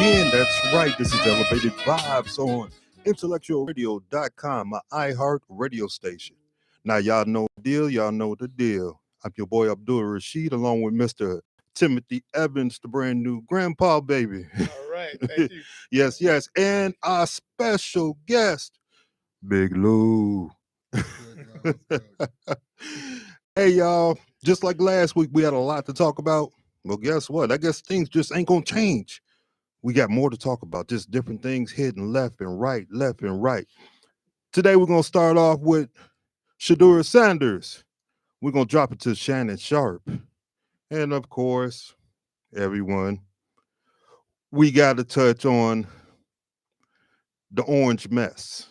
again. That's right. This is Elevated Vibez on IntellectualRadio.com, my iHeartRadio station. Now, y'all know the deal. Y'all know the deal. I'm your boy Abdul Rashid, along with Mr. Timothy Evans, the brand new grandpa baby. All right. Thank you. Yes, yes. And our special guest, Big Lou. Hey, y'all. Just like last week, we had a lot to talk about. Well, guess what? I guess things just ain't going to change. We got more to talk about, just different things hitting left and right. Today, we're going to start off with Shadur Sanders. We're going to drop it to Shannon Sharpe. And, of course, everyone, we got to touch on the orange mess.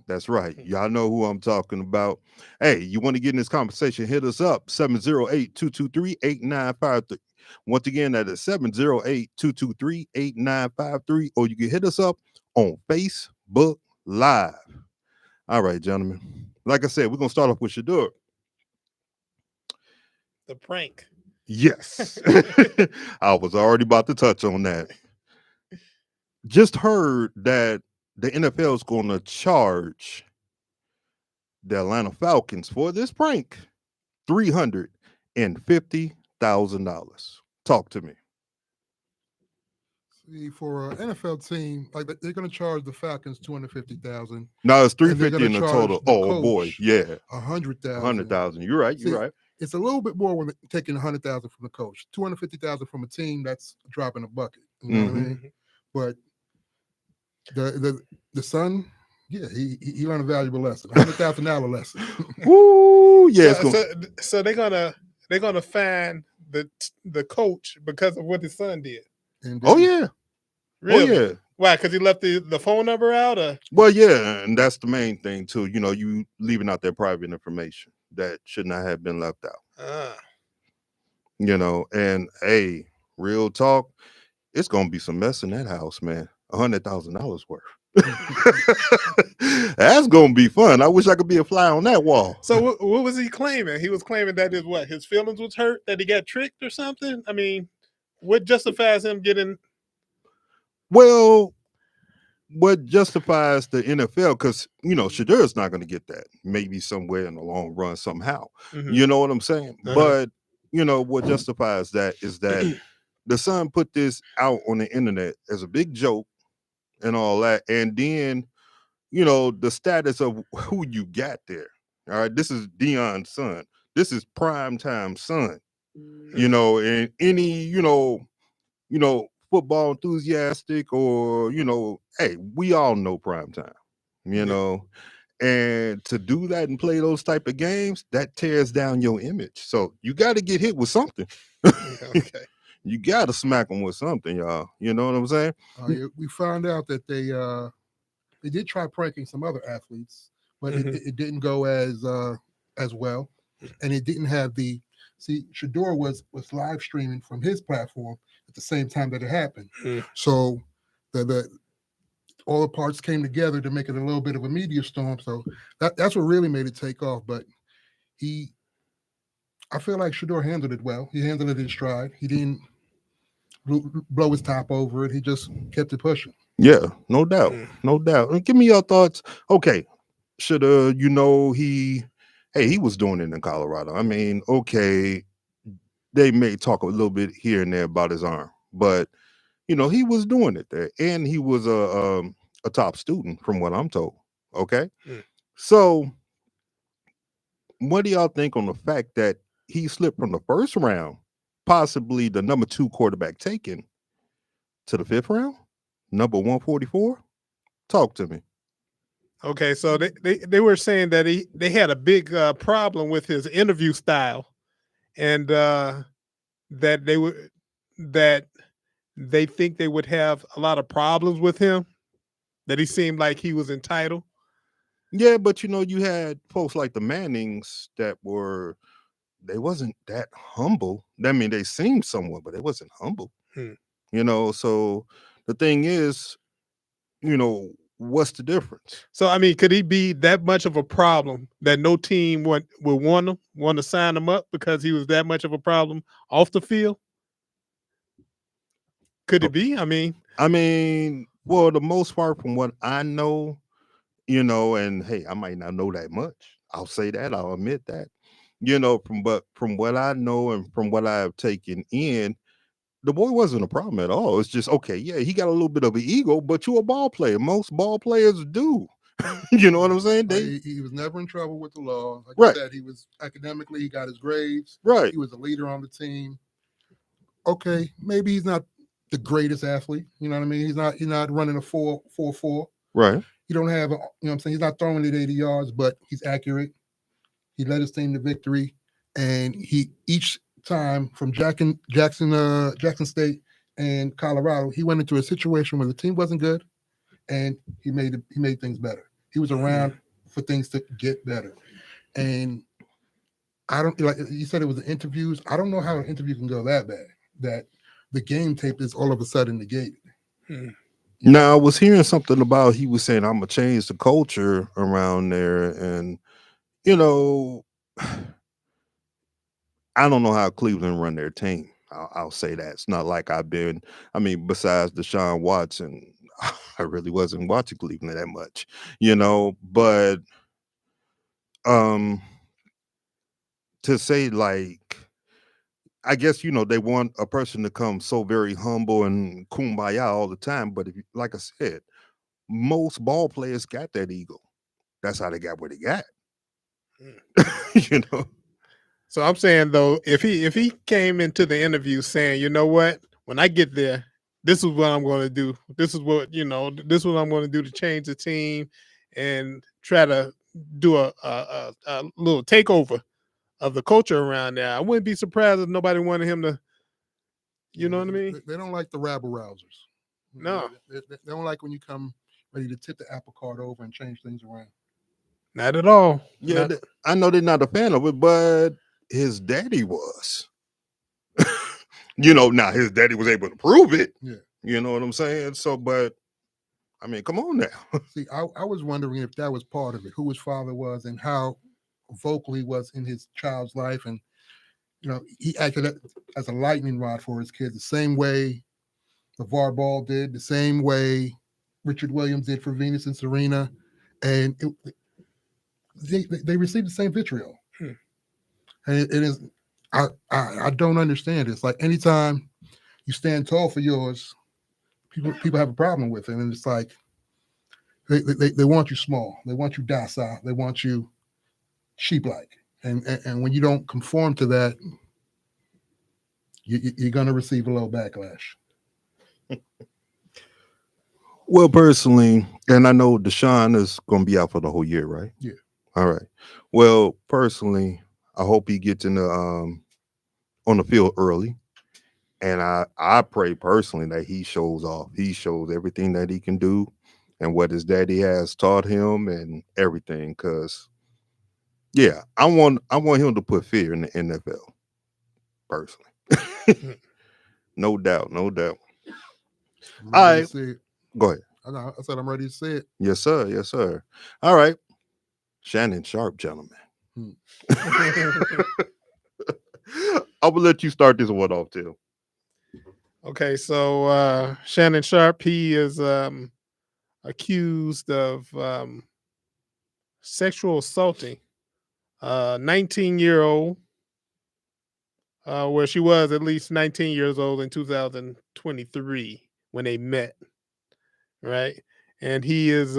That's right. Y'all know who I'm talking about. Hey, you want to get in this conversation, hit us up, 708-223-8953. Once again, that is 708-223-8953, or you can hit us up on Facebook Live. All right, gentlemen. Like I said, we're going to start off with Shadur. The prank. Yes. I was already about to touch on that. Just heard that the NFL is going to charge the Atlanta Falcons for this prank $350,000. Talk to me. See, for an NFL team, like they're going to charge the Falcons $250,000. No, it's $350,000 in the total. Oh boy, yeah, $100,000. You're right. You're right. It's a little bit more when they're taking $100,000 from the coach. $250,000 from a team, that's a drop in a bucket. You know what I mean? But the son, yeah, he learned a valuable lesson, $100,000 lesson. Woo, yeah. So they're gonna fine the coach because of what his son did. Indeed. Oh yeah, really? Oh yeah. Why? Because he left the phone number out? Or? Well, yeah, and that's the main thing too. You know, you leaving out their private information that should not have been left out. You know, and hey, real talk, it's gonna be some mess in that house, man. $100,000 worth. That's gonna be fun. I wish I could be a fly on that wall. So what was he claiming? He was claiming that his feelings was hurt, that he got tricked or something. I mean, what justifies him getting? Well, what justifies the NFL? Because you know Shadur's not going to get that. Maybe somewhere in the long run, somehow. You know what I'm saying? But you know what justifies that is that the son put this out on the internet as a big joke and all that, and then you know the status of who you got there. All right, this is Deion's son. This is primetime son. You know, and any you know football enthusiastic or you know, hey, we all know primetime. You know, and to do that and play those type of games, that tears down your image. So you got to get hit with something. Okay. You got to smack them with something, y'all. You know what I'm saying? We found out that they did try pranking some other athletes, but it didn't go as well, and it didn't have the. See, Shadur was live streaming from his platform at the same time that it happened, so the all the parts came together to make it a little bit of a media storm. So that's what really made it take off. But I feel like Shadur handled it well. He handled it in stride. He didn't blow his top over it. He just kept it pushing. Yeah, no doubt. No doubt. And give me your thoughts. Okay, Shadur, you know, he was doing it in Colorado. I mean, okay, they may talk a little bit here and there about his arm, but you know, he was doing it there, and he was a top student from what I'm told. Okay, so what do y'all think on the fact that he slipped from the first round, possibly the number 2 quarterback taken, to the 5th round, number 144? Talk to me. Okay, so they were saying that they had a big problem with his interview style, and that they think they would have a lot of problems with him, that he seemed like he was entitled. Yeah, but you know, you had folks like the Mannings that they wasn't that humble. I mean, they seemed somewhat, but they wasn't humble. You know, so the thing is, you know, what's the difference? So, I mean, could he be that much of a problem that no team would want to sign him up because he was that much of a problem off the field? Could it be? I mean, I mean, for the most part, from what I know, and hey, I might not know that much. I'll say that. I'll admit that. From what I know and from what I have taken in, the boy wasn't a problem at all. It's just okay. Yeah, he got a little bit of an ego, but you're a ball player. Most ball players do. You know what I'm saying? He was never in trouble with the law. Like Right. you said, he was academically, he got his grades. Right. He was a leader on the team. Okay, maybe he's not the greatest athlete. You know what I mean? He's not running a 4.44. Right. He don't have, what I'm saying? He's not throwing it 80 yards, but he's accurate. He led his team to victory. And he each time from Jackson State and Colorado, he went into a situation where the team wasn't good, and he made things better. He was around for things to get better. And I don't, like you said, it was the interviews. I don't know how an interview can go that bad, that the game tape is all of a sudden negated. Now, I was hearing something about he was saying, I'm going to change the culture around there. And, I don't know how Cleveland run their team. I'll say that. It's not like besides Deshaun Watson, I really wasn't watching Cleveland that much, but to say, like, I guess, they want a person to come so very humble and kumbaya all the time. But like I said, most ball players got that ego. That's how they got what they got. So I'm saying, though, if he came into the interview saying, you know what, when I get there, this is what I'm going to do. This is what I'm going to do to change the team and try to do a little takeover of the culture around there. I wouldn't be surprised if nobody wanted him to, you know what I mean? They don't like the rabble rousers. No. They don't like when you come ready to tip the apple cart over and change things around. Not at all. Yeah, I know they're not a fan of it, but his daddy was. Now his daddy was able to prove it. Yeah. You know what I'm saying? So, but I mean, come on now. See, I was wondering if that was part of it, who his father was and how vocal he was in his child's life. And, he acted as a lightning rod for his kids, the same way LeVar Ball did, the same way Richard Williams did for Venus and Serena. And they received the same vitriol. And it is, I don't understand. It's like anytime you stand tall for yours, people have a problem with it. And it's like they want you small, they want you docile, they want you sheep-like. And when you don't conform to that, you're going to receive a little backlash. Well, personally, and I know Deshaun is going to be out for the whole year, right? Yeah. All right. Well, personally, I hope he gets in on the field early. And I pray personally that he shows off. He shows everything that he can do and what his daddy has taught him and everything. Because, yeah, I want him to put fear in the NFL, personally. No doubt. All right. Go ahead. I said I'm ready to say it. Yes, sir. All right. Shannon Sharpe, gentlemen. I will let you start this one off, too. Okay, so Shannon Sharpe, he is accused of sexual assaulting a 19-year-old, where she was at least 19 years old in 2023 when they met, right? And he has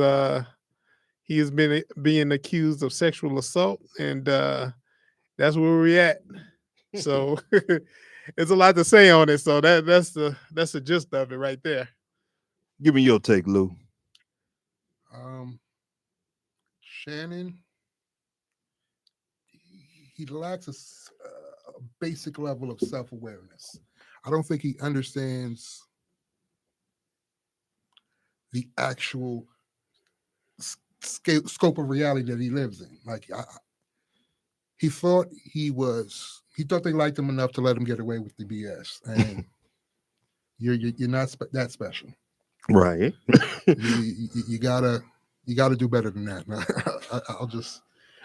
been being accused of sexual assault, and that's where we're at. So it's a lot to say on it. So that's the gist of it right there. Give me your take, Lou. Shannon, he lacks a basic level of self-awareness. I don't think he understands the actual scope of reality that he lives in. Like he thought they liked him enough to let him get away with the BS, and you're not that special, right? you gotta do better than that.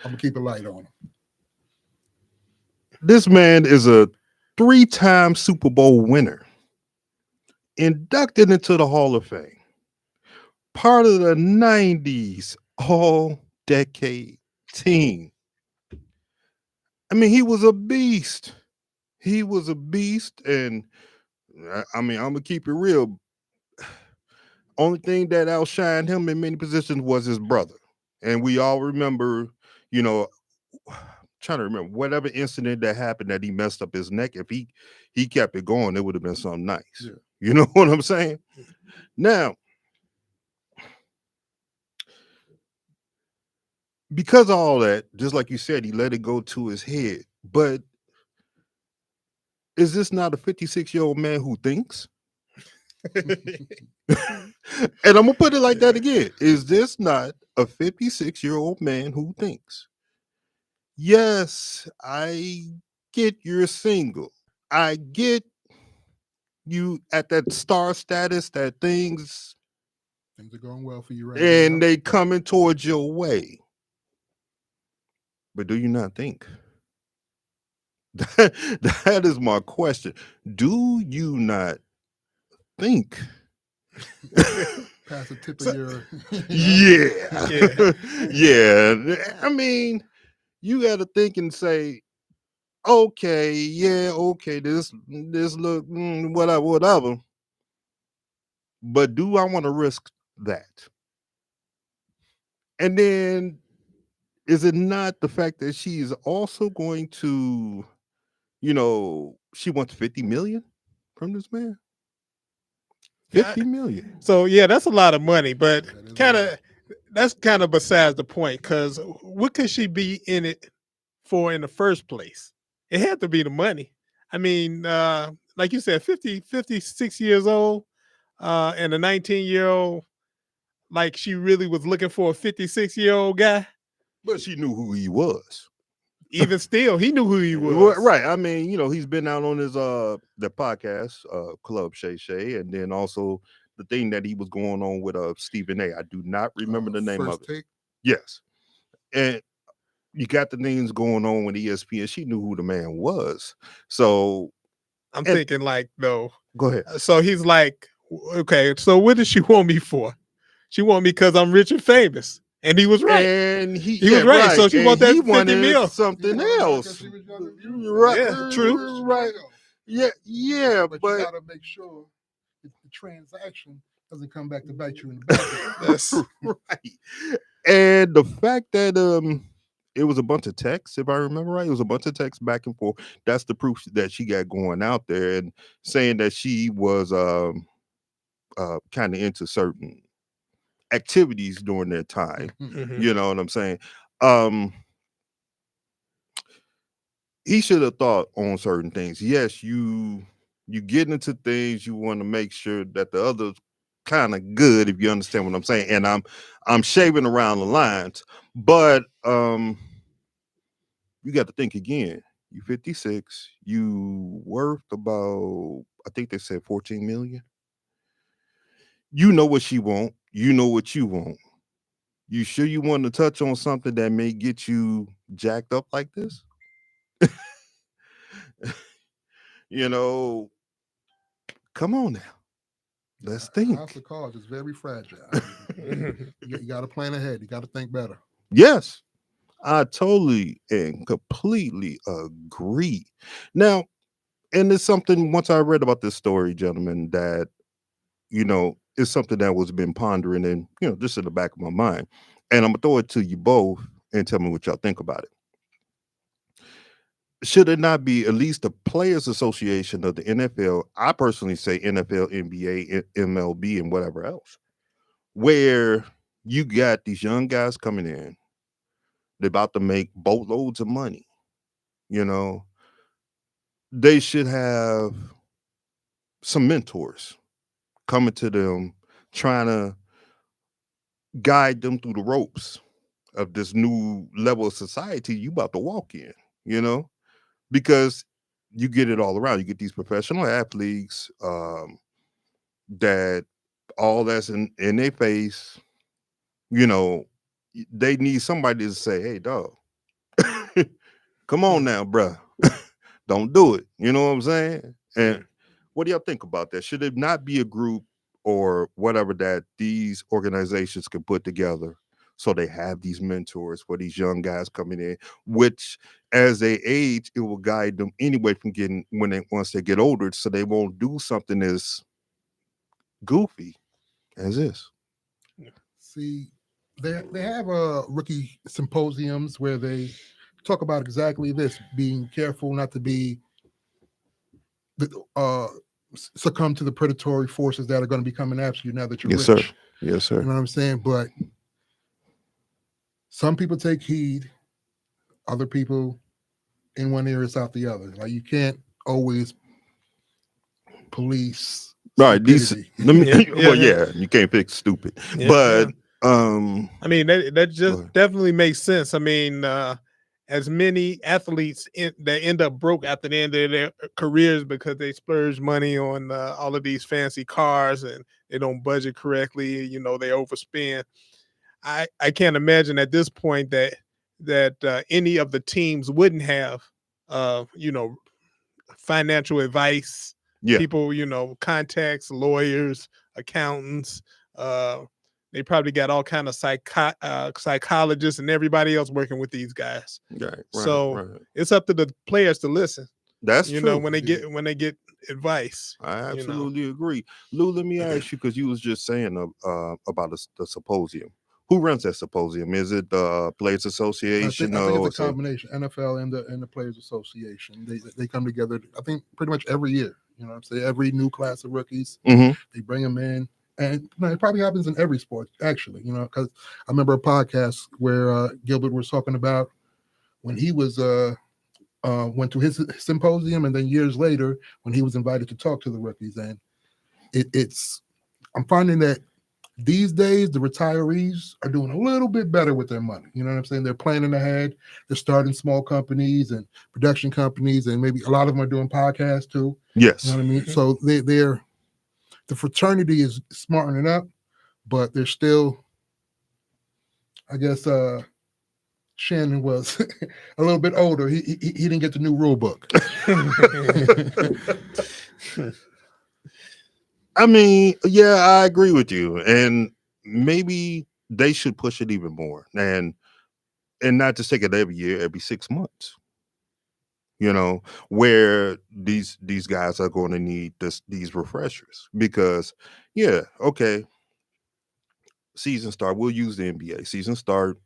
I'm gonna keep it light on him. This man is a 3-time Super Bowl winner. inducted into the Hall of Fame, part of the 90s all-decade team. I mean, he was a beast. He was a beast, and I mean, I'm gonna keep it real. Only thing that outshined him in many positions was his brother, and we all remember, you know, trying to remember whatever incident that happened that he messed up his neck. If he kept it going, it would have been something nice. Yeah. You know what I'm saying? Now, because of all that, just like you said, he let it go to his head. But is this not a 56-year-old man who thinks? And I'm gonna put it like that again. Is this not a 56-year-old man who thinks? Yes, I get you're single. I get you at that star status that things are going well for you right and now. they coming towards your way. But do you not think? That is my question. Do you not think? Past the tip of your yeah. I mean, you got to think and say, okay, this look whatever. But do I want to risk that? And then, is it not the fact that she is also going to, she wants 50 million from this man? 50 million. So yeah, that's a lot of money, but that's kind of besides the point, because what could she be in it for in the first place? It had to be the money. I mean, like you said, 56 years old, and a 19-year-old, like she really was looking for a 56-year-old guy. But she knew who he was. Even still, he knew who he was. Right. I mean, he's been out on his the podcast, Club Shay Shay, and then also the thing that he was going on with Stephen A. I do not remember the name of it. Take? Yes. And you got the things going on with ESPN. She knew who the man was. So I'm thinking like, though. Go ahead. So he's like, okay, so what does she want me for? She want me because I'm rich and famous. And he was right. And he was right. So she want that 50 wanted mil. Something else. Right. Yeah, true. Right. Yeah, but but you gotta make sure the transaction doesn't come back to bite you in the back. That's right. And the fact that it was a bunch of texts, if I remember right, it was a bunch of texts back and forth. That's the proof that she got going out there and saying that she was kind of into certain activities during their time. Mhm. You know what I'm saying? He should have thought on certain things. Yes, you get into things, you want to make sure that the other's kind of good, if you understand what I'm saying. And I'm shaving around the lines, but you got to think again. You 56, you worth about, I think they said 14 million. You know what she want, you know what you want. You sure you want to touch on something that may get you jacked up like this? Come on now. Let's think. House of cards is very fragile. You got to plan ahead. You got to think better. Yes, I totally and completely agree. Now, and it's something, once I read about this story, gentlemen, that, it's something that was been pondering and, just in the back of my mind. And I'm going to throw it to you both and tell me what y'all think about it. Should it not be at least the Players Association of the NFL? I personally say NFL, NBA, MLB, and whatever else, where you got these young guys coming in. They're about to make boatloads of money. They should have some mentors coming to them, trying to guide them through the ropes of this new level of society you about to walk in, because you get it all around. You get these professional athletes that all that's in their face. They need somebody to say, hey, dog, come on now, bruh. Don't do it. You know what I'm saying? And What do y'all think about that? Should it not be a group or whatever that these organizations can put together so they have these mentors for these young guys coming in, which as they age, it will guide them anyway from getting once they get older, so they won't do something as goofy as this. See, they have rookie symposiums where they talk about exactly this: being careful not to be succumb to the predatory forces that are going to be coming after you now that you're Yes, rich. sir. Yes, sir. You know what I'm saying? But some people take heed, other people in one ear is out the other. Like you can't always police Right. stupidity. You can't pick stupid. But I mean that just definitely makes sense. I mean, as many athletes that end up broke after the end of their careers because they splurge money on all of these fancy cars and they don't budget correctly, you know, they overspend. I can't imagine at this point that any of the teams wouldn't have you know, financial advice, people, you know, contacts, lawyers, accountants, they probably got all kind of psychologists and everybody else working with these guys. Right. It's up to the players to listen. That's true. Know, when they get advice. I absolutely agree. Lou, let me ask you, because you was just saying about the symposium. Who runs that symposium? Is it the Players Association? I think it's a combination, NFL and the Players Association. They come together, I think, pretty much every year. You know what I'm saying? Every new class of rookies, they bring them in. And you know, it probably happens in every sport, actually, you know, because I remember a podcast where Gilbert was talking about when he was went to his symposium, and then years later when he was invited to talk to the rookies. And I'm finding that these days the retirees are doing a little bit better with their money. You know what I'm saying? They're planning ahead. They're starting small companies and production companies, and maybe a lot of them are doing podcasts too. Yes. You know what I mean? So the fraternity is smartening up, but they're still, I guess, Shannon was a little bit older. He didn't get the new rule book. I mean, yeah, I agree with you, and maybe they should push it even more, and not just take it every year, every 6 months. You know, where these guys are going to need these refreshers, because season start. We'll use the NBA season start.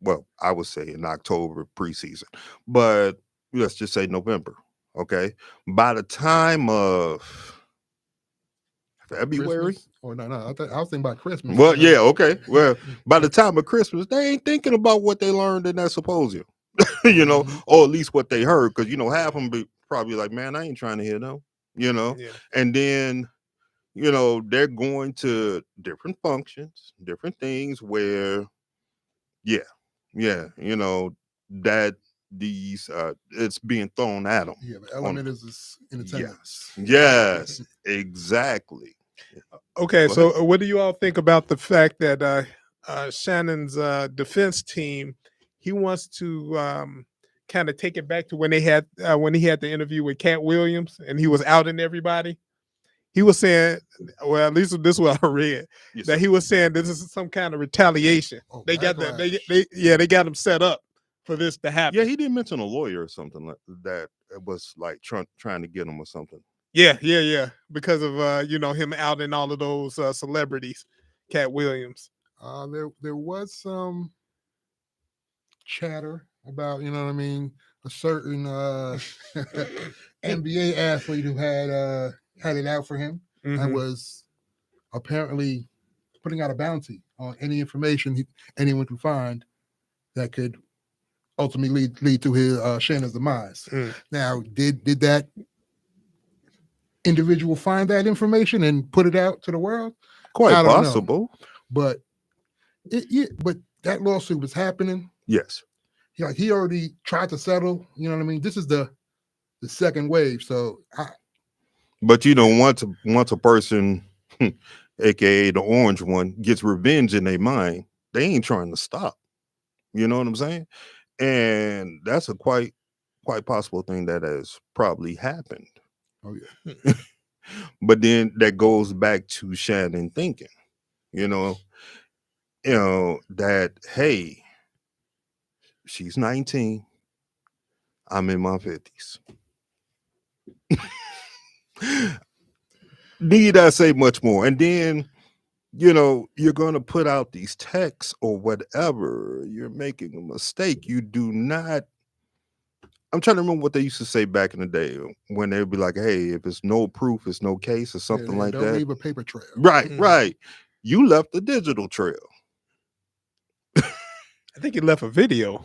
Well, I would say in October preseason, but let's just say November. Okay, by the time of February. Christmas? Or no, I was thinking about Christmas. Well, yeah, okay. Well, by the time of Christmas, they ain't thinking about what they learned in that symposium, you know, or at least what they heard, because you know half of them be probably like, man, I ain't trying to hear them, you know. And then, you know, they're going to different functions, different things where, you know, that these it's being thrown at them. Yeah, the element is in attendance. Yes, exactly. Okay, so what do you all think about the fact that Shannon's defense team, he wants to kind of take it back to when he had the interview with Cat Williams and he was outing everybody? He was saying, well, at least this is what I read, that he was saying this is some kind of retaliation. They got they got him set up for this to happen. Yeah, he didn't mention a lawyer or something like that. It was like trying to get him or something. Yeah. Because of you know, him outing all of those celebrities, Cat Williams. There was some chatter about, you know what I mean, a certain NBA athlete who had it out for him and was apparently putting out a bounty on any information anyone could find that could ultimately lead to his Shannon's demise. Now, did that individual find that information and put it out to the world? Quite possible. But but that lawsuit was happening. Yes. He already tried to settle. You know what I mean? This is the second wave. So but you know, once a person, aka the orange one, gets revenge in their mind, they ain't trying to stop. You know what I'm saying? And that's a quite possible thing that has probably happened. Oh yeah. But then that goes back to Shannon thinking, you know, that hey, she's 19, I'm in my 50s. Need I say much more? And then, you're going to put out these texts or whatever. You're making a mistake. You do not. I'm trying to remember what they used to say back in the day when they'd be like, hey, if it's no proof, it's no case or something like don't that. leave a paper trail. Right, right. You left the digital trail. I think he left a video.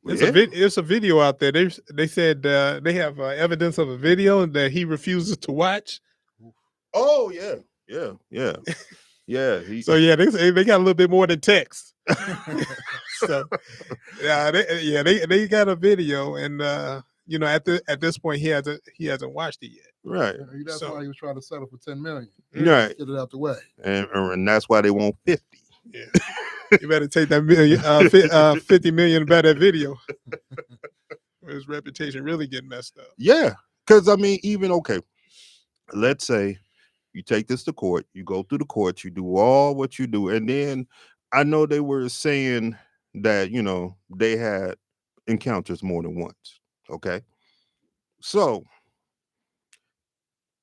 It's a video out there. They said they have evidence of a video that he refuses to watch. Oh yeah. So yeah, they got a little bit more than text. So they got a video, and at this point he hasn't watched it yet. Right. That's why he was trying to settle for 10 million. Right. Get it out the way. And that's why they want 50. Yeah. You better take that 50 million about that video. His reputation really getting messed up. Yeah. Because let's say you take this to court, you go through the courts, you do all what you do. And then I know they were saying that, they had encounters more than once. Okay. So,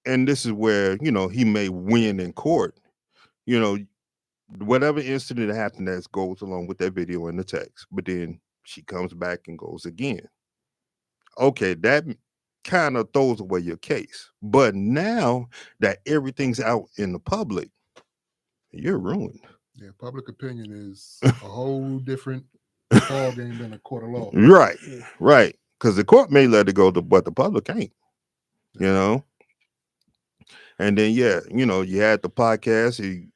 and this is where, he may win in court, whatever incident happened that goes along with that video and the text, but then she comes back and goes again. Okay, that kind of throws away your case. But now that everything's out in the public, you're ruined. Yeah, public opinion is a whole different ball game than a court of law. Right. Because the court may let it go, but the public can't. And then you had the podcast.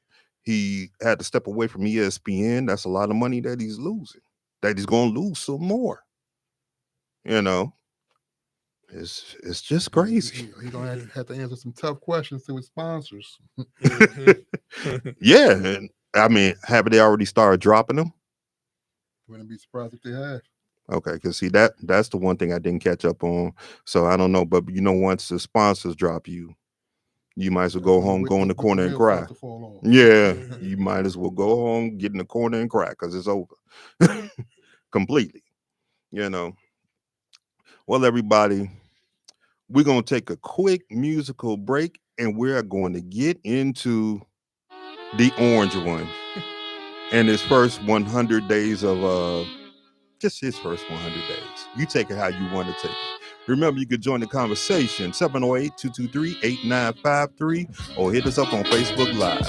He had to step away from ESPN. That's a lot of money that he's losing. That he's going to lose some more. It's just crazy. He's going to have to answer some tough questions to his sponsors. Yeah. And, have they already started dropping them? Wouldn't be surprised if they have. Okay, because see, that's the one thing I didn't catch up on. So I don't know. But, once the sponsors drop you, you might as well go home, go in the corner and cry. Yeah, you might as well go home, get in the corner and cry because it's over completely. Well, everybody, we're going to take a quick musical break and we're going to get into the orange one and his first 100 days of just his first 100 days. You take it how you want to take it. Remember, you could join the conversation, 708-223-8953, or hit us up on Facebook Live.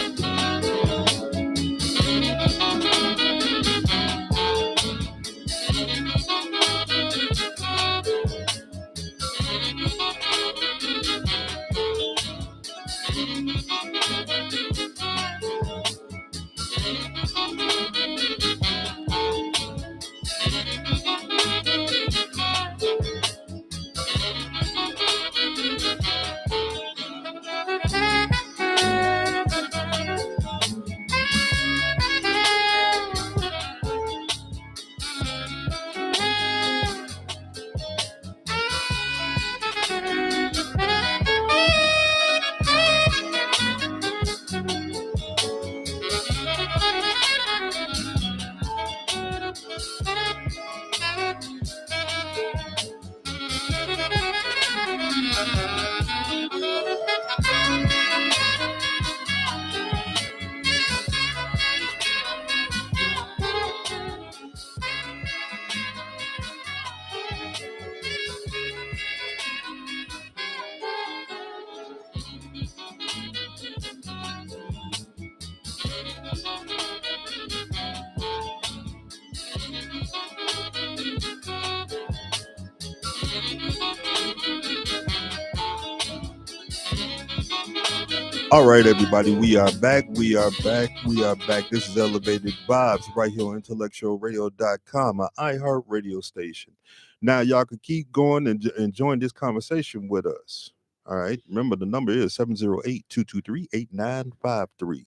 All right, everybody, we are back. This is Elevated Vibez right here on IntellectualRadio.com, our iHeartRadio station. Now, y'all can keep going and join this conversation with us. All right. Remember, the number is 708-223-8953.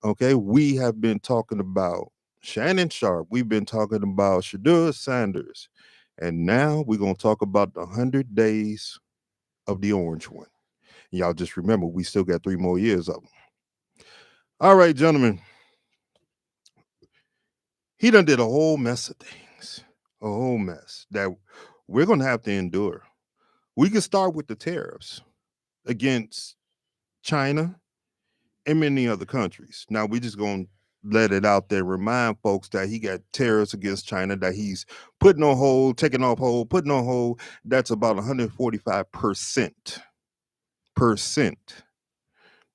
Okay. We have been talking about Shannon Sharpe. We've been talking about Shadur Sanders. And now we're going to talk about the 100 days of the orange one. Y'all just remember, we still got 3 more years of them. All right, gentlemen. He done did a whole mess of things, a whole mess that we're going to have to endure. We can start with the tariffs against China and many other countries. Now, we just going to let it out there, remind folks that he got tariffs against China that he's putting on hold, taking off hold, putting on hold. That's about 145%.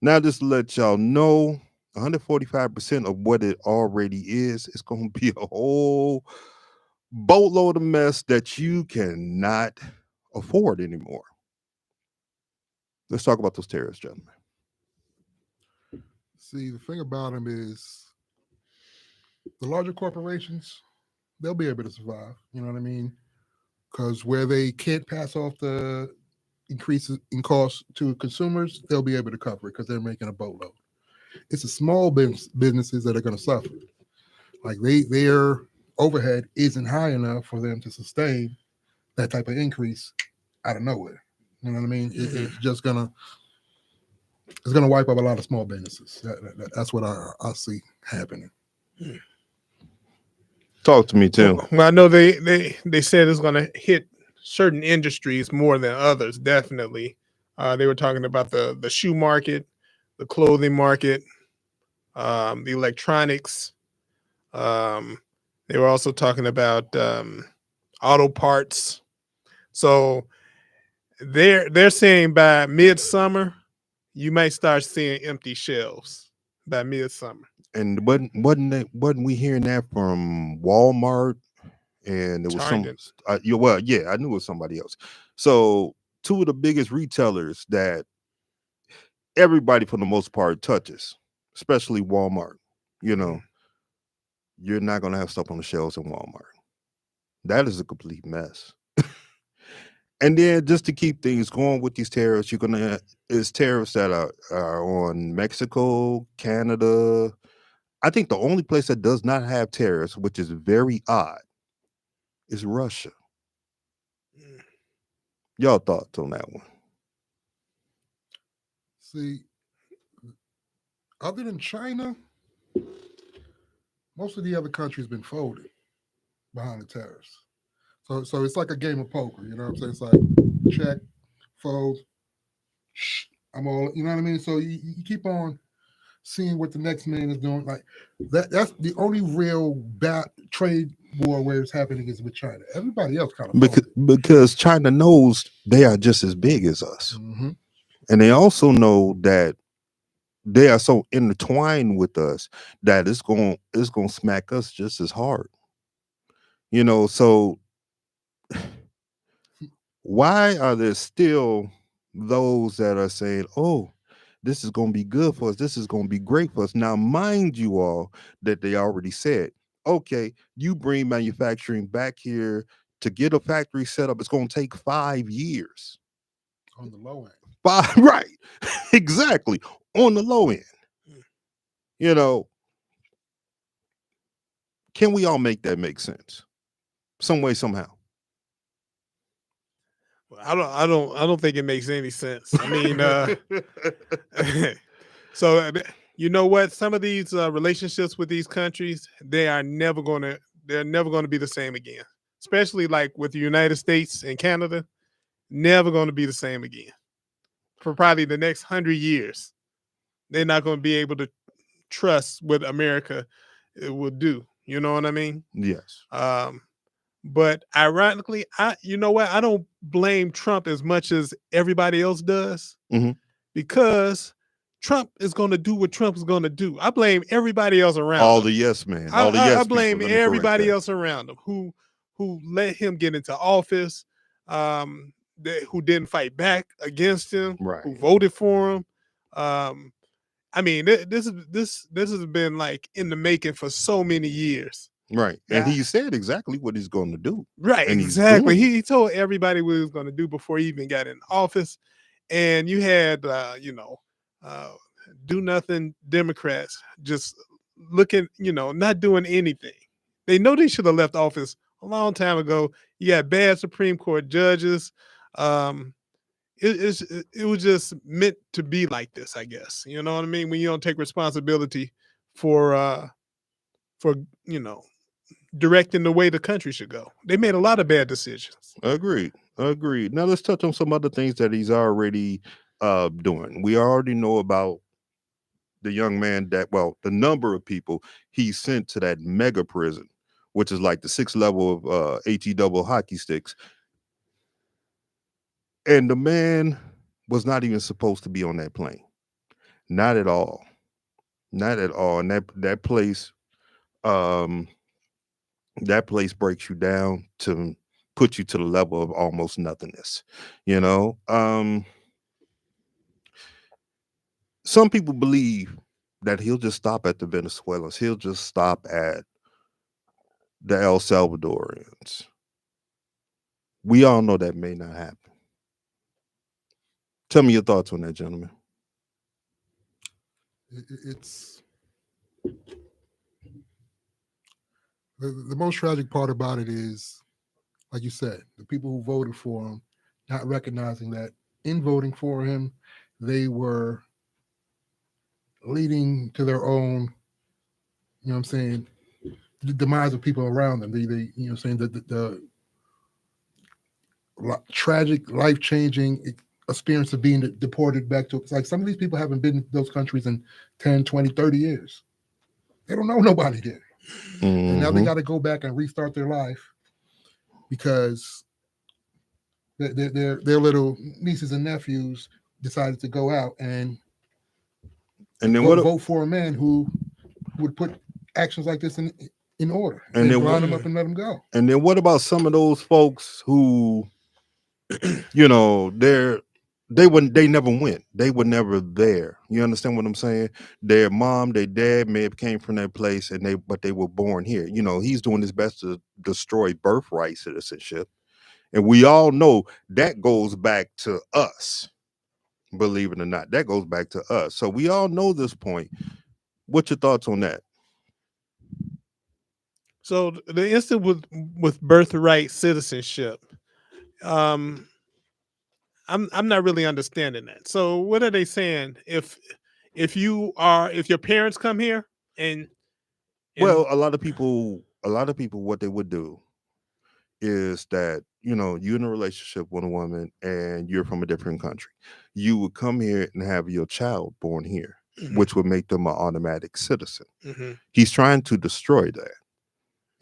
Now, just to let y'all know, 145% of what it already is, it's going to be a whole boatload of mess that you cannot afford anymore. Let's talk about those tariffs, gentlemen. See, the thing about them is the larger corporations, they'll be able to survive. You know what I mean? Because where they can't pass off the increases in costs to consumers, they'll be able to cover it because they're making a boatload. It's the small businesses that are going to suffer. Like their overhead isn't high enough for them to sustain that type of increase out of nowhere. You know what I mean? It's just gonna wipe up a lot of small businesses. That's what I see happening. Talk to me, Tim. Well, I know they said it's going to hit certain industries more than others. Definitely, they were talking about the shoe market, the clothing market, the electronics. They were also talking about auto parts. So they're saying by midsummer, you might start seeing empty shelves by midsummer. And wasn't we hearing that from Walmart? And it was Target. I knew it was somebody else. So 2 of the biggest retailers that everybody for the most part touches, especially Walmart, you know, you're not going to have stuff on the shelves in Walmart. That is a complete mess. And then just to keep things going with these tariffs, it's tariffs that are on Mexico, Canada. I think the only place that does not have tariffs, which is very odd, is Russia. Y'all thoughts on that one? See, other than China, most of the other countries been folded behind the tariffs. So it's like a game of poker, you know what I'm saying? It's like check, fold, I'm all, you know what I mean? So you keep on seeing what the next man is doing. Like that's the only real bad trade war where it's happening is with China. Everybody else kind of because China knows they are just as big as us. Mm-hmm. And they also know that they are so intertwined with us that it's going to smack us just as hard. You know, so why are there still those that are saying, oh, this is going to be good for us. This is going to be great for us. Now, mind you all that they already said, okay, you bring manufacturing back here to get a factory set up. It's going to take 5 years. On the low end. 5, right. Exactly. On the low end. You know, can we all make that make sense? Some way, somehow. I don't think it makes any sense. I mean, so you know what? Some of these relationships with these countries, they're never going to be the same again. Especially like with the United States and Canada, never going to be the same again. For probably the next 100 years, they're not going to be able to trust what America will do. You know what I mean? Yes. But ironically, you know what? I don't blame Trump as much as everybody else does, because Trump is going to do what Trump is going to do. I blame everybody else around all him. The yes men. I blame everybody else around him who let him get into office, who didn't fight back against him, right, who voted for him. I mean, this has been like in the making for so many years. Right. And he said exactly what he's going to do. Right. And exactly. He told everybody what he was going to do before he even got in office. And you had, do nothing Democrats just looking, not doing anything. They know they should have left office a long time ago. You got bad Supreme Court judges. it was just meant to be like this, I guess. You know what I mean? When you don't take responsibility for directing the way the country should go. They made a lot of bad decisions. Agreed. Now let's touch on some other things that he's already doing. We already know about the young man the number of people he sent to that mega prison, which is like the 6th level of HE double hockey sticks. And the man was not even supposed to be on that plane. Not at all. Not at all. And that place breaks you down to put you to the level of almost nothingness. Some people believe that he'll just stop at the Venezuelans. He'll just stop at the El Salvadorians. We all know that may not happen. Tell me your thoughts on that, gentlemen. It's the most tragic part about it is, like you said, the people who voted for him not recognizing that in voting for him, they were leading to their own, the demise of people around them. The tragic, life-changing experience of being deported back to, it's like some of these people haven't been in those countries in 10, 20, 30 years. They don't know nobody there. Mm-hmm. And now they got to go back and restart their life because their little nieces and nephews decided to go out and then vote for a man who would put actions like this in order and then line them up and let them go. And then what about some of those folks who, they never went. They were never there. You understand what I'm saying? Their mom, their dad may have came from that place, but they were born here. He's doing his best to destroy birthright citizenship. And we all know that goes back to us. Believe it or not, that goes back to us. So we all know this point. What's your thoughts on that? So the instant with birthright citizenship, I'm not really understanding that. So what are they saying? If your parents come here and well, a lot of people, what they would do is that, you're in a relationship with a woman and you're from a different country. You would come here and have your child born here, mm-hmm. which would make them an automatic citizen. Mm-hmm. He's trying to destroy that.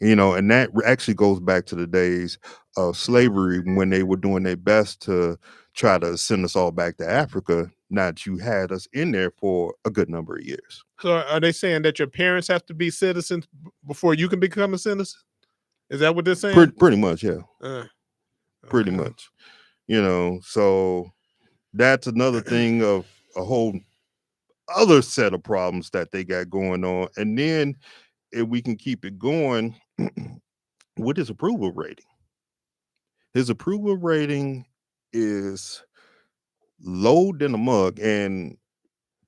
And that actually goes back to the days of slavery when they were doing their best to try to send us all back to Africa. Now that you had us in there for a good number of years. So are they saying that your parents have to be citizens before you can become a citizen? Is that what they're saying? Pretty much, yeah. Pretty much. So that's another thing of a whole other set of problems that they got going on. And then if we can keep it going with his approval rating. His approval rating is low than a mug, and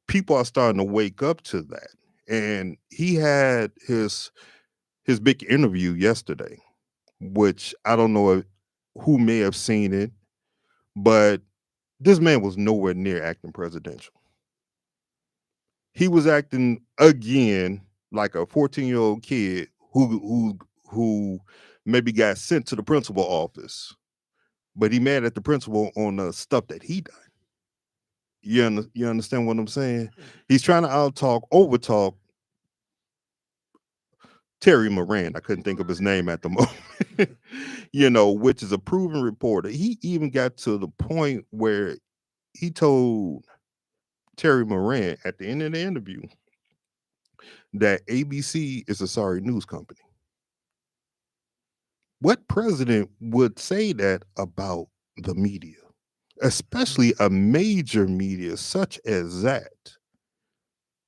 people are starting to wake up to that. And he had his big interview yesterday, which I don't know who may have seen it, but this man was nowhere near acting presidential. He was acting again like a 14-year-old kid who maybe got sent to the principal office, but he mad at the principal on the stuff that he done. You understand what I'm saying? He's trying to overtalk Terry Moran. I couldn't think of his name at the moment, which is a proven reporter. He even got to the point where he told Terry Moran at the end of the interview that ABC is a sorry news company. What president would say that about the media, especially a major media such as that?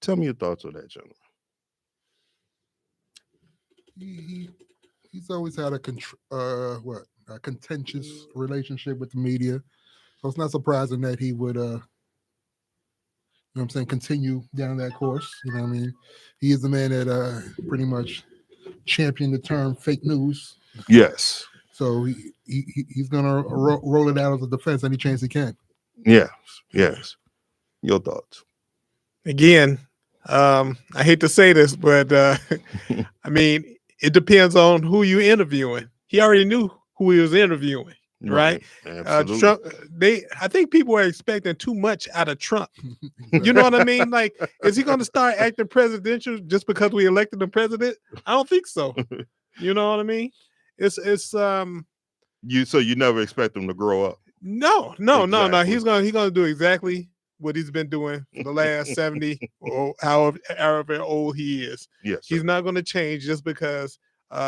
Tell me your thoughts on that, gentlemen. He's always had a contentious relationship with the media, so it's not surprising that he would continue down that course. He is the man that pretty much championed the term fake news. Yes. So he's gonna roll it out as a defense any chance he can. Yes, yes. Your thoughts? Again, I hate to say this, but I mean, it depends on who you're interviewing. He already knew who he was interviewing, right? Absolutely. Trump, I think people are expecting too much out of Trump. You know what I mean? Like, is he going to start acting presidential just because we elected him president? I don't think so. You know what I mean? It's So you never expect him to grow up? No. He's gonna do exactly what he's been doing for the last 70 or however old he is. Yes, sir. He's not going to change just because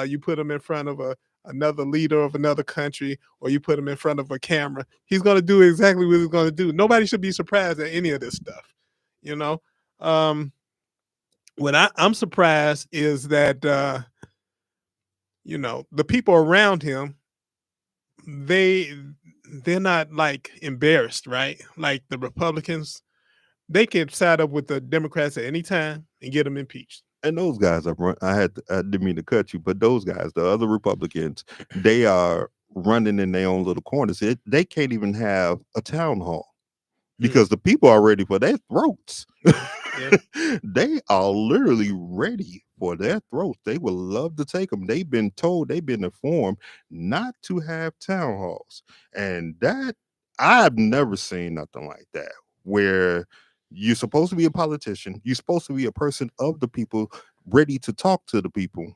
you put him in front of another leader of another country, or you put him in front of a camera. He's going to do exactly what he's going to do. Nobody should be surprised at any of this stuff. You know, what I'm surprised is that the people around him, they're not like embarrassed, right? Like the Republicans, they can side up with the Democrats at any time and get them impeached. And those guys I didn't mean to cut you, but those guys, the other Republicans, they are running in their own little corners. They can't even have a town hall because the people are ready for their throats. They are literally ready for their throats. They would love to take them. They've been informed not to have town halls. And that, I've never seen nothing like that, where you're supposed to be a politician. You're supposed to be a person of the people, ready to talk to the people.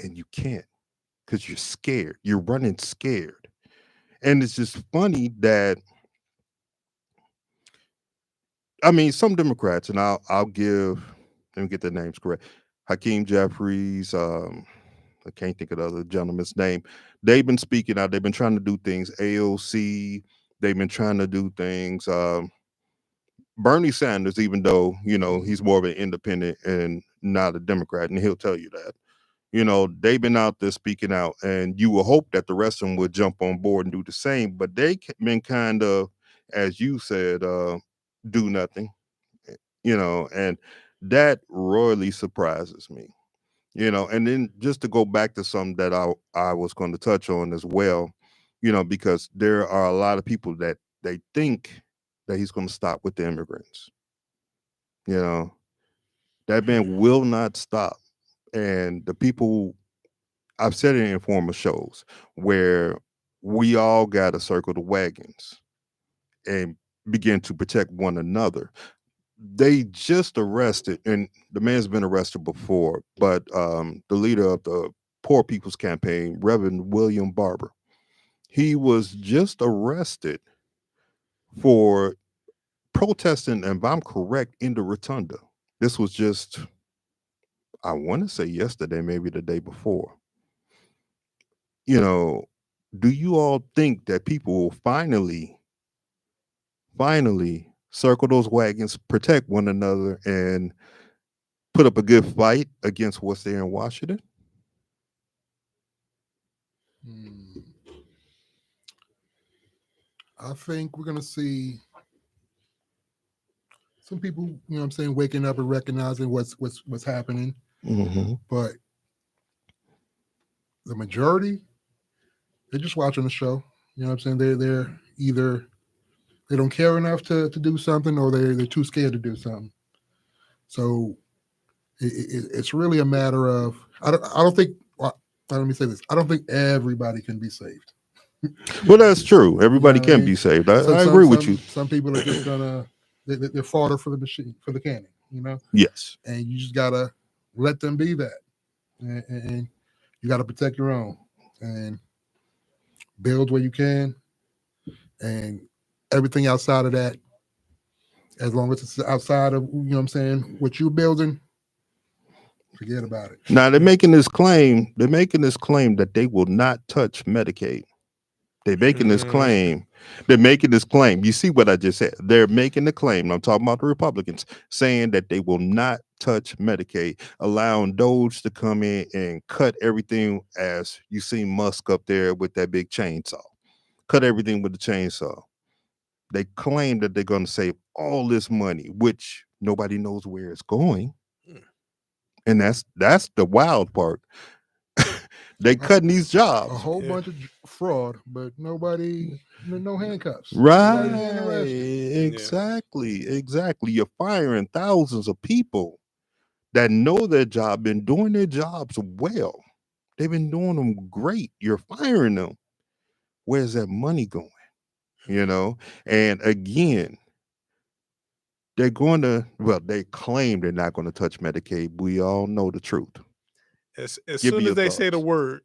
And you can't because you're scared. You're running scared. And it's just funny that, I mean, some Democrats, and I'll let me get their names correct. Hakeem Jeffries, I can't think of the other gentleman's name. They've been speaking out. They've been trying to do things. AOC, they've been trying to do things. Bernie Sanders, even though, he's more of an independent and not a Democrat, and he'll tell you that. They've been out there speaking out, and you will hope that the rest of them would jump on board and do the same. But they've been kind of, as you said, do nothing, and that royally surprises me, and then just to go back to something that I was going to touch on as well, because there are a lot of people that they think that he's going to stop with the immigrants. That man will not stop. And the people, I've said it in former shows, where we all got to circle the wagons and begin to protect one another. They just arrested, and the man's been arrested before, but the leader of the Poor People's Campaign, Reverend William Barber, he was just arrested for protesting, and if I'm correct, in the Rotunda. This was just, I want to say yesterday, maybe the day before. Do you all think that people will finally circle those wagons, protect one another, and put up a good fight against what's there in Washington? I think we're going to see some people, waking up and recognizing what's happening. Mm-hmm. But the majority, they're just watching the show. They're either they don't care enough to do something, or they're too scared to do something. So it's really a matter of, I don't think, well, let me say this, I don't think everybody can be saved. Well, that's true. Everybody can be saved. I agree with you. Some people are just gonna, they're fodder for the machine, for the cannon, Yes. And you just gotta let them be that, and you gotta protect your own and build where you can, and everything outside of that, as long as it's outside of what you're building, forget about it. Now they're making this claim that they will not touch Medicaid. They're making this claim. You see what I just said? They're making the claim. I'm talking about the Republicans, saying that they will not touch Medicaid, allowing Doge to come in and cut everything, as you see Musk up there with that big chainsaw. Cut everything with the chainsaw. They claim that they're going to save all this money, which nobody knows where it's going. And that's the wild part. They cutting these jobs. A whole bunch of fraud, but nobody, no handcuffs. Right. Nobody's getting arrested. Exactly. You're firing thousands of people that know their job, been doing their jobs well. They've been doing them great. You're firing them. Where's that money going? And again, they're going to, they claim they're not going to touch Medicaid. We all know the truth. As soon as they say the word,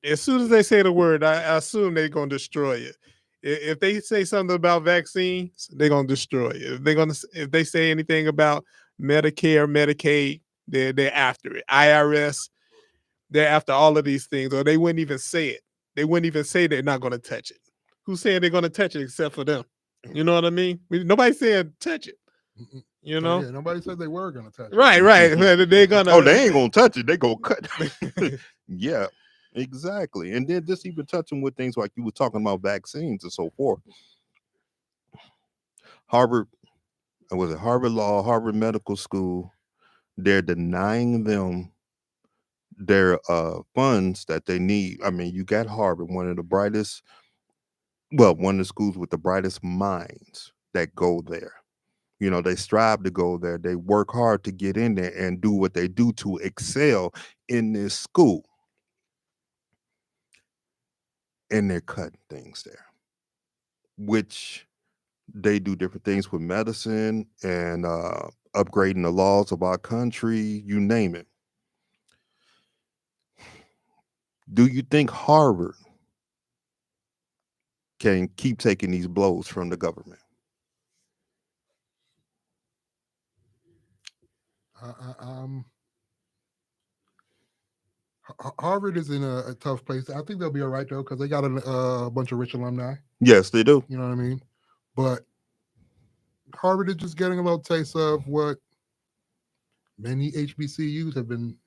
I assume they're going to destroy it. If they say something about vaccines, they're going to destroy it. If they say anything about Medicare, Medicaid, they're after it. IRS, they're after all of these things, or they wouldn't even say it. They wouldn't even say they're not going to touch it. Who's saying they're going to touch it except for them? You know what I mean? Nobody's saying touch it. You know? Yeah, nobody said they were going to touch it. Right. They're going to. Oh, they ain't going to touch it. They going to cut. Yeah, exactly. And then just even touching with things like you were talking about vaccines and so forth. Harvard Law, Harvard Medical School, they're denying them their funds that they need. I mean, you got Harvard, one of the schools with the brightest minds that go there. They strive to go there. They work hard to get in there and do what they do to excel in this school. And they're cutting things there, which they do different things with medicine and upgrading the laws of our country, you name it. Do you think Harvard can keep taking these blows from the government? Harvard is in a tough place. I think they'll be all right, though, because they got a bunch of rich alumni. Yes, they do. You know what I mean? But Harvard is just getting a little taste of what many HBCUs have been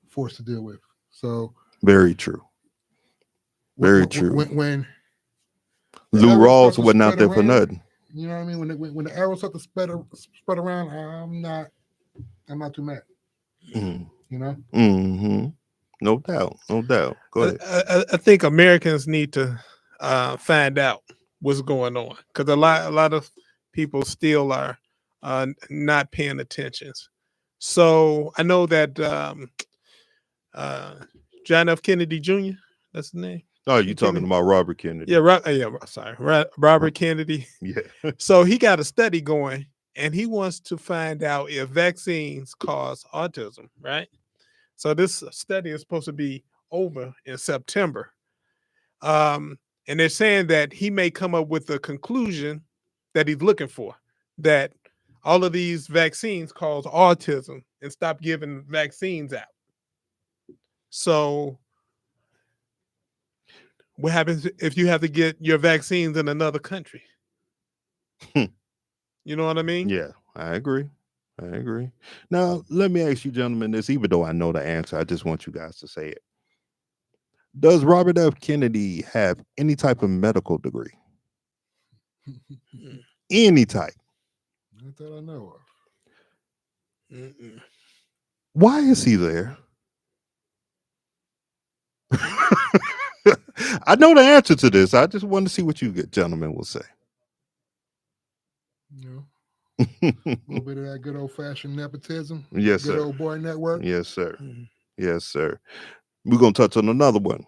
forced to deal with. So very true. Very true. When Lou Rawls wasn't out there for nothing. You know what I mean? When the arrows start to spread around, I'm not too mad. Mm. You know? Mm-hmm. No doubt. Go ahead. I think Americans need to find out what's going on, because a lot of people still are not paying attention. So I know that John F. Kennedy Jr., that's the name. Oh, you talking about Robert Kennedy? Yeah, Robert Kennedy. Yeah. So he got a study going, and he wants to find out if vaccines cause autism, right? So this study is supposed to be over in September. And they're saying that he may come up with the conclusion that he's looking for, that all of these vaccines cause autism, and stop giving vaccines out. So what happens if you have to get your vaccines in another country? You know what I mean? Yeah, I agree. Now, let me ask you gentlemen this, even though I know the answer, I just want you guys to say it. Does Robert F. Kennedy have any type of medical degree? Any type? Not that I know of. Mm-mm. Why is he there? I know the answer to this. I just want to see what you gentlemen will say. A little bit of that good old-fashioned nepotism. Yes, good sir. Old boy network. Yes, sir. Mm-hmm. Yes, sir. We're going to touch on another one.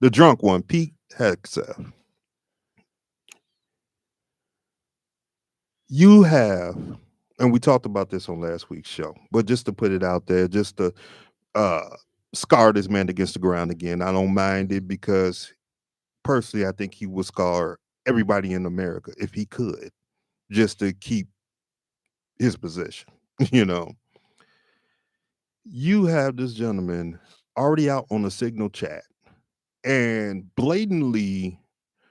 The drunk one, Pete Hegseth. You have, and we talked about this on last week's show, but just to put it out there, just to scar this man against the ground again. I don't mind it, because personally, I think he would scar everybody in America if he could, just to keep his position. You have this gentleman already out on the Signal chat, and blatantly,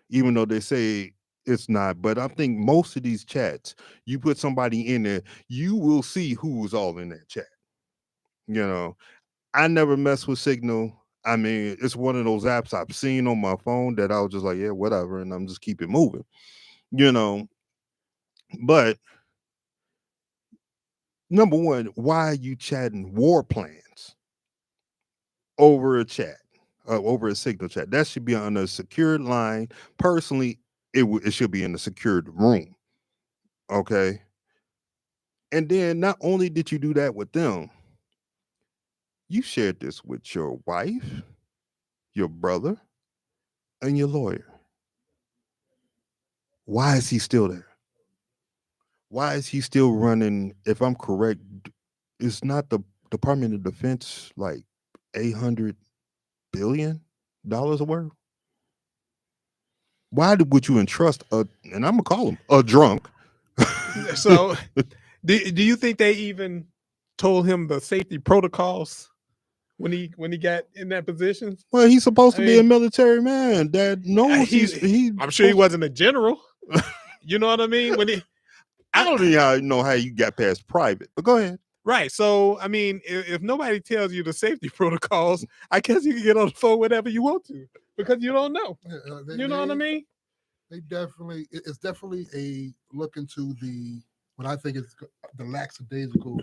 even though they say it's not, but I think most of these chats, you put somebody in there, you will see who's all in that chat. I never mess with Signal. I mean, it's one of those apps I've seen on my phone that I was just like, yeah, whatever, and I'm just keep it moving. But number one, why are you chatting war plans over a chat? over a signal chat. That should be on a secured line. Personally, it should be in a secured room. Okay. And then not only did you do that with them, you shared this with your wife, your brother, and your lawyer. Why is he still there? Why is he still running? If I'm correct, it's not the Department of Defense like $800 billion worth? Why would you entrust and I'm gonna call him a drunk? So, do you think they even told him the safety protocols when he got in that position? Well, he's supposed to be a military man that knows I'm sure he wasn't a general. You know what I mean? I don't even know how you got past private, but go ahead. Right. So, I mean, if nobody tells you the safety protocols, I guess you can get on the phone whenever you want to because you don't know. You know what I mean? It's definitely a look into what I think is the lackadaisical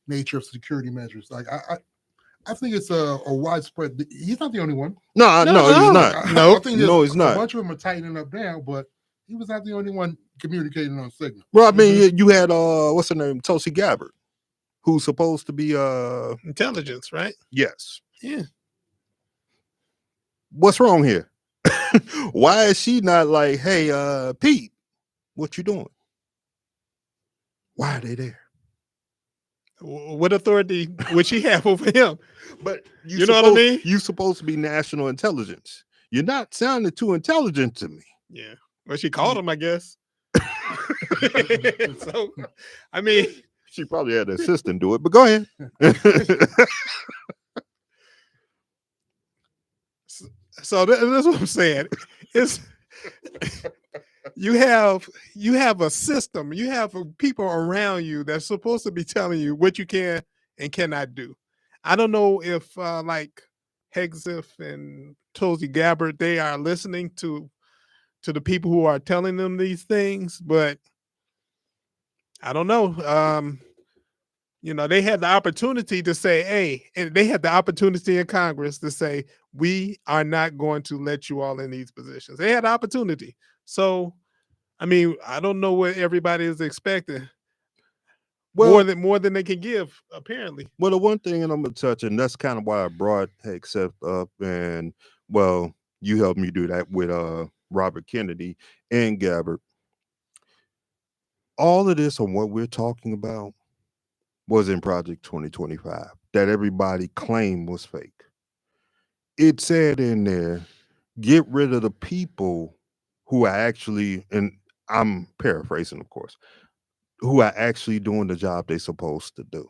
nature of security measures. Like I think it's a widespread. He's not the only one. No, he's not. I think he's not. A bunch of them are tightening up now, but he was not the only one communicating on signal. Well, I mean, you had what's her name, Tulsi Gabbard, who's supposed to be intelligence, right? Yes. Yeah. What's wrong here? Why is she not like, hey, Pete, what you doing? Why are they there? What authority would she have over him? But you know what I mean? You're supposed to be national intelligence. You're not sounding too intelligent to me. Yeah. Well, she called him, I guess. So, I mean, she probably had an assistant do it, but go ahead. So that's what I'm saying. It's you have a system. You have people around you that's supposed to be telling you what you can and cannot do. I don't know if like Hegseth and Tulsi Gabbard, they are listening to the people who are telling them these things, but I don't know. You know, they had the opportunity to say, hey, and they had the opportunity in Congress to say, we are not going to let you all in these positions. They had the opportunity. So, I mean, I don't know what everybody is expecting. Well, more than they can give, apparently. Well, the one thing, and I'm going to touch, and that's kind of why I brought Hegseth up, and, well, you helped me do that with Robert Kennedy and Gabbard. All of this on what we're talking about was in Project 2025 that everybody claimed was fake. It said in there, get rid of the people who are actually, and I'm paraphrasing, of course, who are actually doing the job they're supposed to do.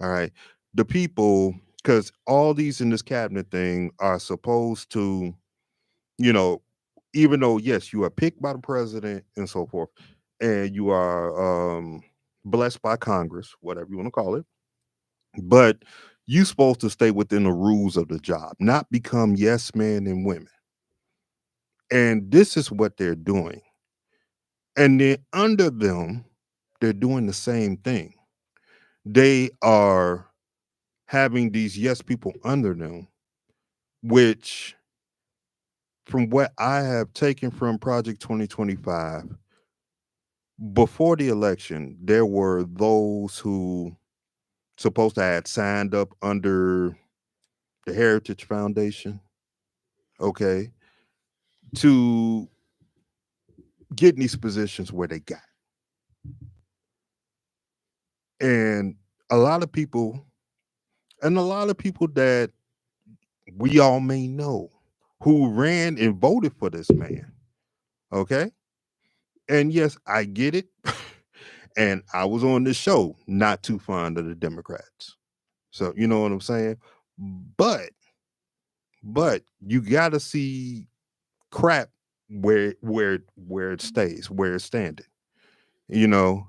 All right. The people, because all these in this cabinet thing are supposed to, you know, even though, yes, you are picked by the president and so forth, and you are blessed by Congress, whatever you want to call it, but you're supposed to stay within the rules of the job, not become yes men and women. And this is what they're doing. And then under them, they're doing the same thing. They are having these yes people under them, which from what I have taken from Project 2025, before the election, there were those who supposed to have signed up under the Heritage Foundation, okay, to get in these positions where they got. And a lot of people that we all may know who ran and voted for this man, okay? And yes, I get it. And I was on this show not too fond of the Democrats. So, you know what I'm saying? But you got to see crap where it stays, where it's standing. You know,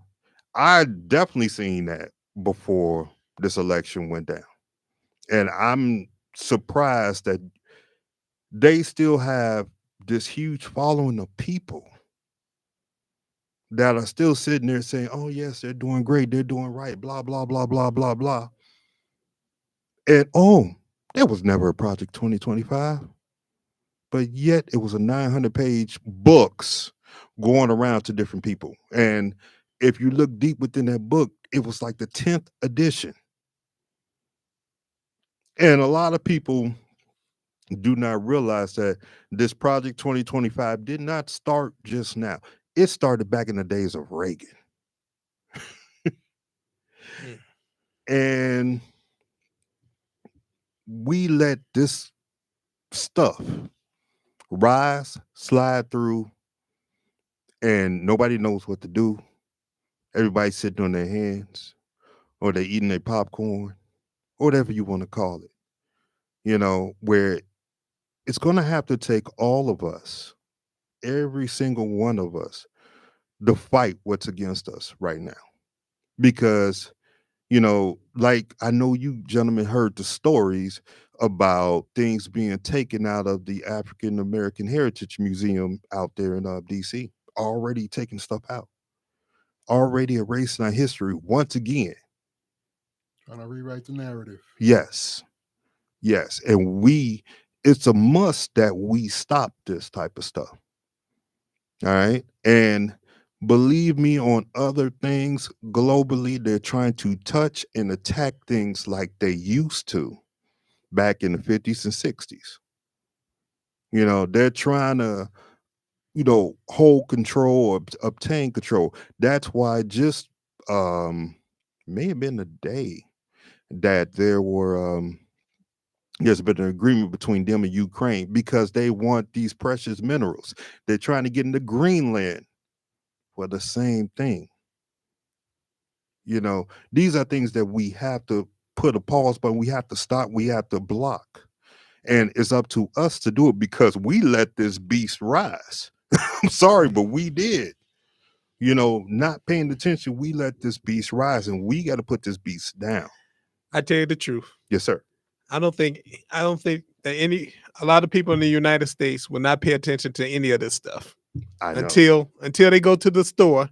I definitely seen that before this election went down. And I'm surprised that they still have this huge following of people that are still sitting there saying, oh, yes, they're doing great. They're doing right. Blah, blah, blah, blah, blah, blah. And, oh, There was never a Project 2025, but yet it was a 900-page books going around to different people. And if you look deep within that book, it was like the 10th edition. And a lot of people do not realize that this Project 2025 did not start just now. It started back in the days of Reagan. And we let this stuff rise, slide through, and nobody knows what to do. Everybody's sitting on their hands, or they're eating their popcorn, or whatever you want to call it. You know, where it's going to have to take all of us, every single one of us, to fight what's against us right now. Because, you know, like I know you gentlemen heard the stories about things being taken out of the African American Heritage Museum out there in DC, already taking stuff out, already erasing our history once again. Trying to rewrite the narrative. Yes. And it's a must that we stop this type of stuff. All right. And believe me, on other things globally, they're trying to touch and attack things like they used to back in the 50s and 60s. You know, they're trying to, you know, hold control or obtain control. That's why just may have been the day that there's been an agreement between them and Ukraine because they want these precious minerals. They're trying to get into Greenland for the same thing. You know, these are things that we have to put a pause, but we have to stop. We have to block. And it's up to us to do it because we let this beast rise. I'm sorry, but we did. You know, not paying attention, we let this beast rise, and we got to put this beast down. I tell you the truth. Yes, sir. I don't think that a lot of people in the United States will not pay attention to any of this stuff until they go to the store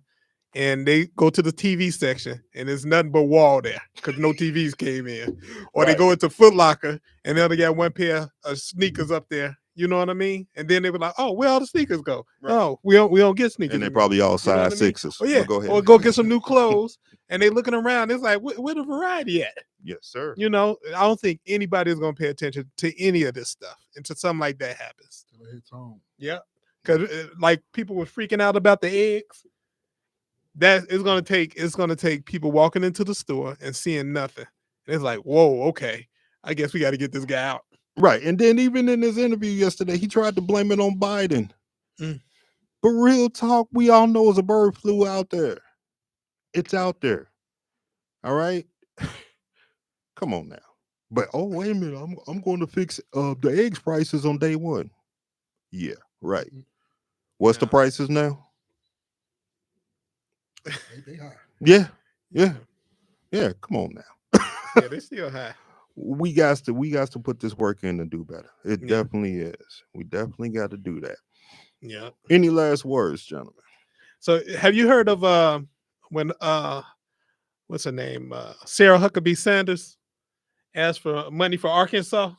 and they go to the TV section and there's nothing but wall there because no TVs came in, or They go into Foot Locker and they only got one pair of sneakers up there. You know what I mean? And then they were like, "Oh, where all the sneakers go? Right. Oh, we don't get sneakers." And they probably all size sixes. Oh yeah, go ahead. Or go get some new clothes. And they looking around. It's like, where the variety at? Yes, sir. You know, I don't think anybody is going to pay attention to any of this stuff until something like that happens. Till it hits home. Yeah, because like people were freaking out about the eggs. It's going to take people walking into the store and seeing nothing. And it's like, whoa, okay, I guess we got to get this guy out. Right. And then even in his interview yesterday, he tried to blame it on Biden. But real talk, we all know it's a bird flu out there. It's out there. All right. Come on now. But wait a minute, I'm going to fix the eggs prices on day one. Yeah, right. What's the prices now? They high. Yeah. Come on now. Yeah, they're still high. We got to put this work in and do better. It definitely is. We definitely got to do that. Yeah. Any last words, gentlemen? So have you heard of when what's her name? Sarah Huckabee Sanders asked for money for Arkansas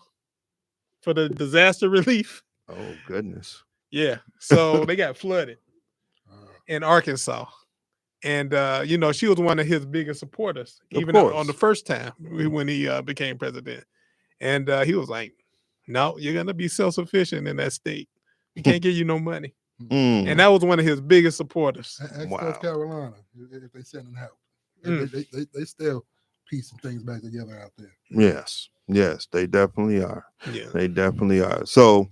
for the disaster relief? Oh goodness. Yeah. So they got flooded in Arkansas. And, you know, she was one of his biggest supporters, even on the first time when he became president. And he was like, no, you're going to be self-sufficient in that state. We can't give you no money. And that was one of his biggest supporters. South Carolina, if they sending help. They still piecing things back together out there. Yes, they definitely are. Yeah. They definitely are. So,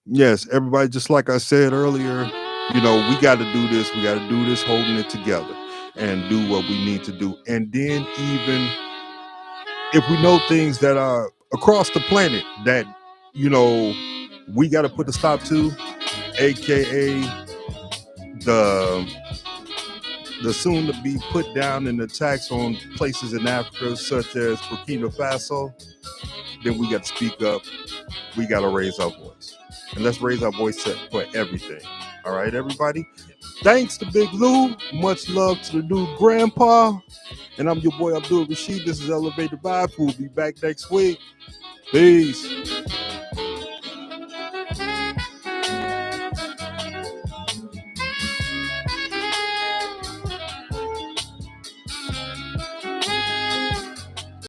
yes, everybody, just like I said earlier, you know, we got to do this. We got to do this holding it together and do what we need to do. And then even if we know things that are across the planet that, you know, we got to put a stop to, aka the soon to be put down in attacks on places in Africa such as Burkina Faso, then we got to speak up. We got to raise our voice. And let's raise our voice for everything. All right, everybody. Thanks to Big Lou. Much love to the new grandpa. And I'm your boy Abdul Rashid. This is Elevated Vibez. We'll be back next week. Peace.